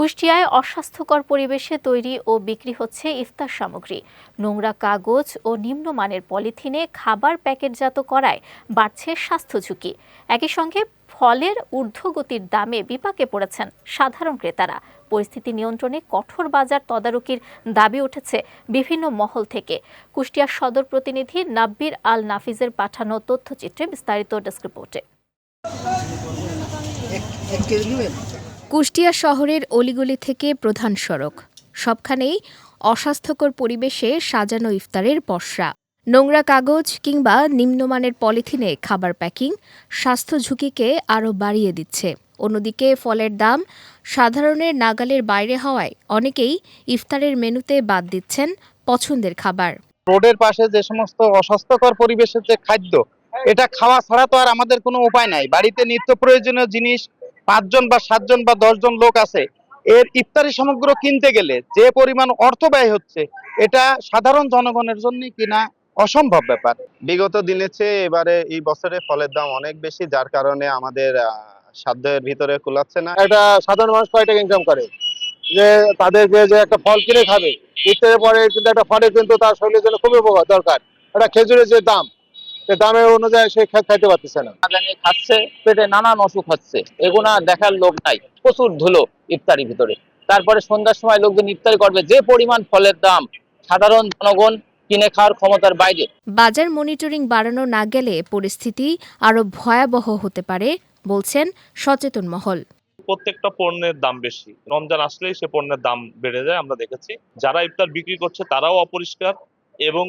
কুষ্টিয়ায় অস্বাস্থ্যকর পরিবেশে তৈরি ও বিক্রি হচ্ছে ইফতার সামগ্রী। নোংরা কাগজ ও নিম্নমানের পলিথিনে খাবার প্যাকেটজাত করায় বাড়ছে স্বাস্থ্য ঝুঁকি। একই সঙ্গে ফলের ঊর্ধ্বগতির দামে বিপাকে পড়েছেন সাধারণ ক্রেতারা। পরিস্থিতি নিয়ন্ত্রণে কঠোর বাজার তদারকির দাবি উঠেছে বিভিন্ন মহল থেকে। কুষ্টিয়ার সদর প্রতিনিধি নাব্বির আল নাফিজের পাঠানো তথ্যচিত্রে বিস্তারিত ডেস্ক রিপোর্টে। কুষ্টিয়া শহরের অলিগলি থেকে প্রধান সড়ক, সবখানেই অস্বাস্থ্যকর পরিবেশে সাজানো ইফতারের পসরা। নোংরা কাগজ কিংবা নিম্নমানের পলিথিনে খাবার প্যাকিং স্বাস্থ্য ঝুঁকিকে আরও বাড়িয়ে দিচ্ছে। অন্যদিকে ফলের দাম সাধারণের নাগালের বাইরে হওয়ায় অনেকেই ইফতারের মেনুতে বাদ দিচ্ছেন পছন্দের খাবার। রোডের পাশে যে সমস্ত অস্বাস্থ্যকর পরিবেশের যে খাদ্য, এটা খাওয়া ছাড়া তো আর আমাদের কোনো উপায় নাই। বাড়িতে নিত্য প্রয়োজনীয় জিনিস 5 জন বা 7 জন বা 10 জন লোক আছে, এর ইফতারি সামগ্রী কিনতে গেলে যে পরিমাণ অর্থ ব্যয় হচ্ছে, এটা সাধারণ জনগণের জন্য কিনা অসম্ভব ব্যাপার। বিগত দিনের চেয়ে এবারে এই বছরে ফলের দাম অনেক বেশি, যার কারণে আমাদের সাধ্যের ভিতরে কুলাচ্ছে না। একটা সাধারণ মানুষ কয় টাকা ইনকাম করে, যে তাদেরকে যে একটা ফল কিনে খাবে, ইফতারের পরে কিন্তু একটা ফলের কিন্তু তার শরীরের জন্য খুবই উপকার দরকার। একটা খেজুরের যে দাম, সে দামের অনুযায়ী সে খাইতে পারতেছে না। খাচ্ছে, পেটে নানান অসুখ হচ্ছে, এগুলা দেখার লোক নাই। প্রচুর ধুলো ইফতারির ভিতরে। তারপরে সন্ধ্যার সময় লোকজন ইফতারি করবে, যে পরিমাণ ফলের দাম, সাধারণ জনগণ কিনে খাওয়ার ক্ষমতার বাইরে। বাজার মনিটরিং বাড়ানো না গেলে পরিস্থিতি আরও ভয়াবহ হতে পারে বলছেন সচেতন মহল। প্রত্যেকটা পণ্যের দাম বেশি, রমজান আসলেই সে পণ্যের দাম বেড়ে যায়। আমরা দেখেছি যারা ইফতার বিক্রি করছে তারাও অপরিষ্কার, এবং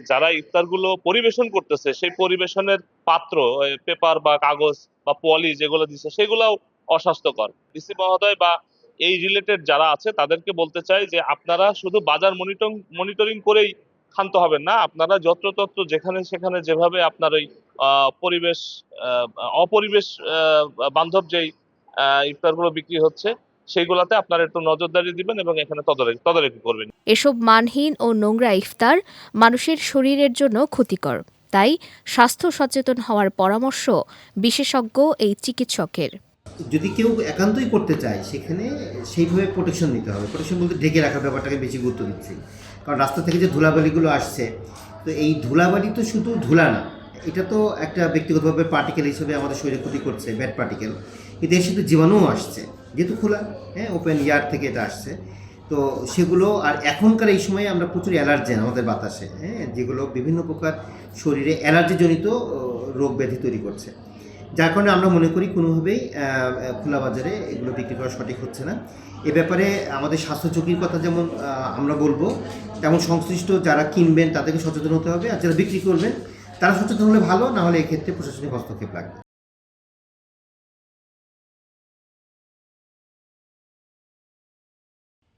যারা ইফতারগুলো পরিবেশন করতেছে সেই পরিবেশনের পাত্র, পেপার বা কাগজ বা পলি যেগুলো দিচ্ছে সেগুলোও অস্বাস্থ্যকর। ডিসি মহোদয় বা এই রিলেটেড যারা আছে তাদেরকে বলতে চাই যে আপনারা শুধু বাজার মনিটরিং করেই ক্ষান্ত হবেন না। আপনারা যত্রতত্র যেখানে সেখানে যেভাবে আপনার ওই পরিবেশ অপরিবেশ বান্ধব যেই ইফতারগুলো বিক্রি হচ্ছে সেইগুলাতে আপনারা একটু নজরদারি দিবেন এবং এখানে তদারকি করবেন। এসব মানহীন ও নোংরা ইফতার মানুষের শরীরের জন্য ক্ষতিকর, তাই স্বাস্থ্য সচেতন হওয়ার পরামর্শ বিশেষজ্ঞ এই চিকিৎসকের। যদি কেউ একান্তই করতে চায় সেখানে সেইভাবে প্রোটেকশন নিতে হবে। প্রোটেকশন বলতে ঢেকে রাখার ব্যাপারটাকে বেশি গুরুত্ব দিচ্ছি, কারণ রাস্তা থেকে যে ধুলাবালিগুলো আসছে, তো এই ধুলাবালি তো শুধু ধুলা না, এটা তো একটা ব্যক্তিগতভাবে পার্টিকেল হিসেবে আমাদের শরীরে ক্ষতি করছে, ব্যাড পার্টিকেল। কিন্তু এর সাথে জীবাণুও আসছে, যেহেতু খোলা, ওপেন এয়ার থেকে এটা আসছে। তো সেগুলো, আর এখনকার এই সময়ে আমরা প্রচুর অ্যালার্জেন আমাদের বাতাসে, যেগুলো বিভিন্ন প্রকার শরীরে অ্যালার্জিজনিত রোগ ব্যাধি তৈরি করছে, যার কারণে আমরা মনে করি কোনোভাবেই খোলা বাজারে এগুলো বিক্রি করা সঠিক হচ্ছে না। এ ব্যাপারে আমাদের স্বাস্থ্য ঝুঁকির কথা যেমন আমরা বলবো, তেমন সংশ্লিষ্ট যারা কিনবেন তাদেরকে সচেতন হতে হবে, আর যারা বিক্রি করবেন তারা সচেতন হলে ভালো, না হলে এক্ষেত্রে প্রশাসনিক হস্তক্ষেপ লাগবে।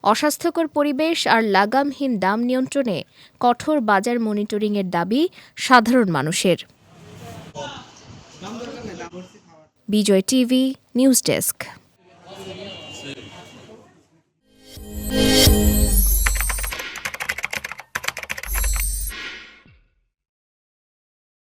অস্বাস্থ্যকর পরিবেশ আর লাগামহীন দাম নিয়ন্ত্রণে কঠোর বাজার মনিটরিংয়ের দাবি সাধারণ মানুষের। বিজয় টিভি নিউজ ডেস্ক।